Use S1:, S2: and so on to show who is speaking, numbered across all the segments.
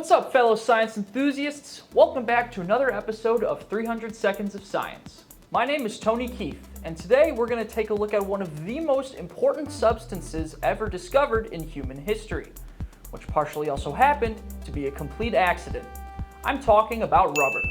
S1: What's up, fellow science enthusiasts? Welcome back to another episode of 300 Seconds of Science. My name is Tony Keith, and today we're going to take a look at one of the most important substances ever discovered in human history, which partially also happened to be a complete accident. I'm talking about rubber.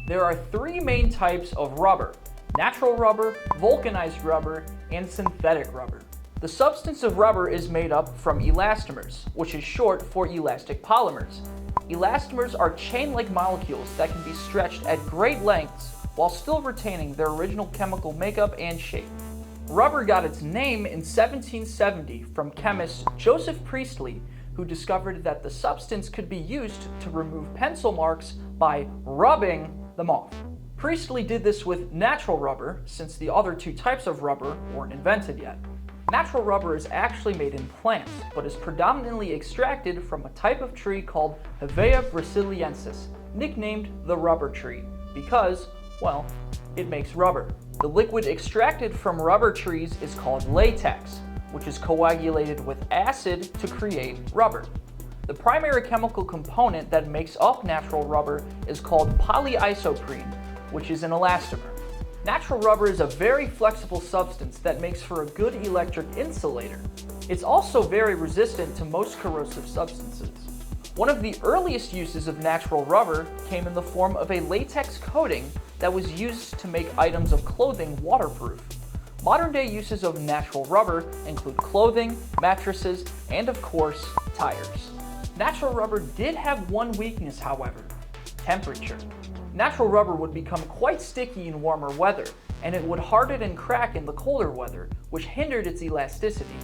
S1: There are three main types of rubber: natural rubber, vulcanized rubber, and synthetic rubber. The substance of rubber is made up from elastomers, which is short for elastic polymers. Elastomers are chain-like molecules that can be stretched at great lengths while still retaining their original chemical makeup and shape. Rubber got its name in 1770 from chemist Joseph Priestley, who discovered that the substance could be used to remove pencil marks by rubbing them off. Priestley did this with natural rubber, since the other two types of rubber weren't invented yet. Natural rubber is actually made in plants, but is predominantly extracted from a type of tree called Hevea brasiliensis, nicknamed the rubber tree, because, well, it makes rubber. The liquid extracted from rubber trees is called latex, which is coagulated with acid to create rubber. The primary chemical component that makes up natural rubber is called polyisoprene, which is an elastomer. Natural rubber is a very flexible substance that makes for a good electric insulator. It's also very resistant to most corrosive substances. One of the earliest uses of natural rubber came in the form of a latex coating that was used to make items of clothing waterproof. Modern-day uses of natural rubber include clothing, mattresses, and of course, tires. Natural rubber did have one weakness, however: temperature. Natural rubber would become quite sticky in warmer weather, and it would harden and crack in the colder weather, which hindered its elasticity.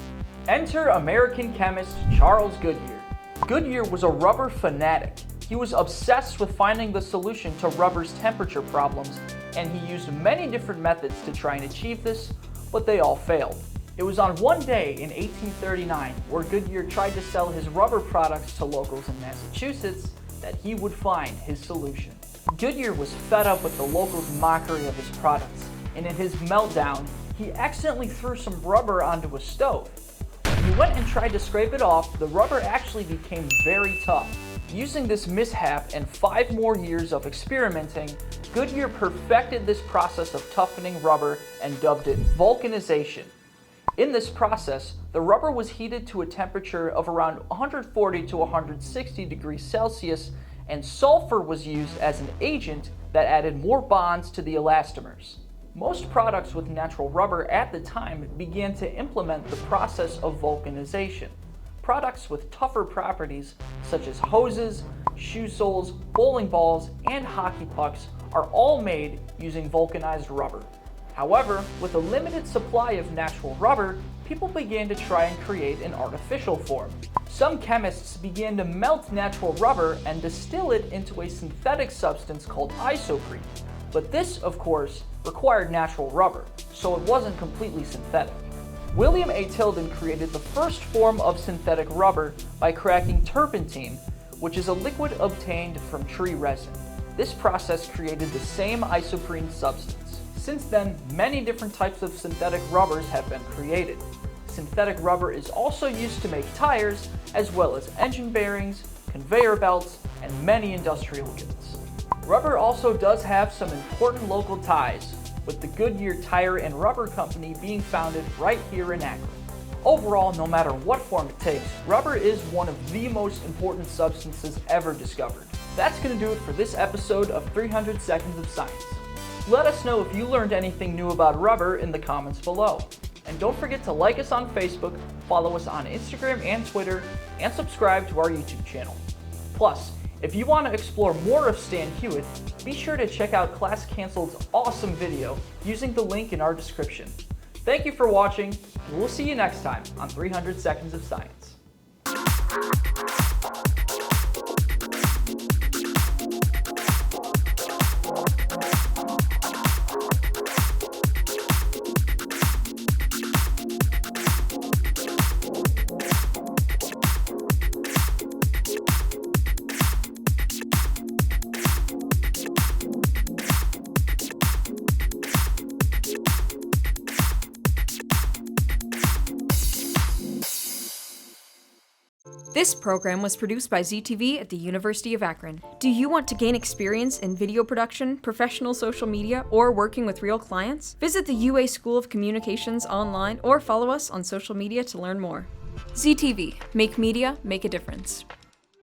S1: Enter American chemist Charles Goodyear. Goodyear was a rubber fanatic. He was obsessed with finding the solution to rubber's temperature problems, and he used many different methods to try and achieve this, but they all failed. It was on one day in 1839, where Goodyear tried to sell his rubber products to locals in Massachusetts, that he would find his solution. Goodyear was fed up with the locals' mockery of his products, and in his meltdown, he accidentally threw some rubber onto a stove. When he went and tried to scrape it off, the rubber actually became very tough. Using this mishap and 5 more years of experimenting, Goodyear perfected this process of toughening rubber and dubbed it vulcanization. In this process, the rubber was heated to a temperature of around 140 to 160 degrees Celsius, and sulfur was used as an agent that added more bonds to the elastomers. Most products with natural rubber at the time began to implement the process of vulcanization. Products with tougher properties, such as hoses, shoe soles, bowling balls, and hockey pucks, are all made using vulcanized rubber. However, with a limited supply of natural rubber, people began to try and create an artificial form. Some chemists began to melt natural rubber and distill it into a synthetic substance called isoprene. But this, of course, required natural rubber, so it wasn't completely synthetic. William A. Tilden created the first form of synthetic rubber by cracking turpentine, which is a liquid obtained from tree resin. This process created the same isoprene substance. Since then, many different types of synthetic rubbers have been created. Synthetic rubber is also used to make tires, as well as engine bearings, conveyor belts, and many industrial goods. Rubber also does have some important local ties, with the Goodyear Tire and Rubber Company being founded right here in Akron. Overall, no matter what form it takes, rubber is one of the most important substances ever discovered. That's going to do it for this episode of 300 Seconds of Science. Let us know if you learned anything new about rubber in the comments below. And don't forget to like us on Facebook, follow us on Instagram and Twitter, and subscribe to our YouTube channel. Plus, if you want to explore more of Stan Hewitt, be sure to check out Class Canceled's awesome video using the link in our description. Thank you for watching, and we'll see you next time on 300 Seconds of Science.
S2: This program was produced by ZTV at the University of Akron. Do you want to gain experience in video production, professional social media, or working with real clients? Visit the UA School of Communications online or follow us on social media to learn more. ZTV, make media, make a difference.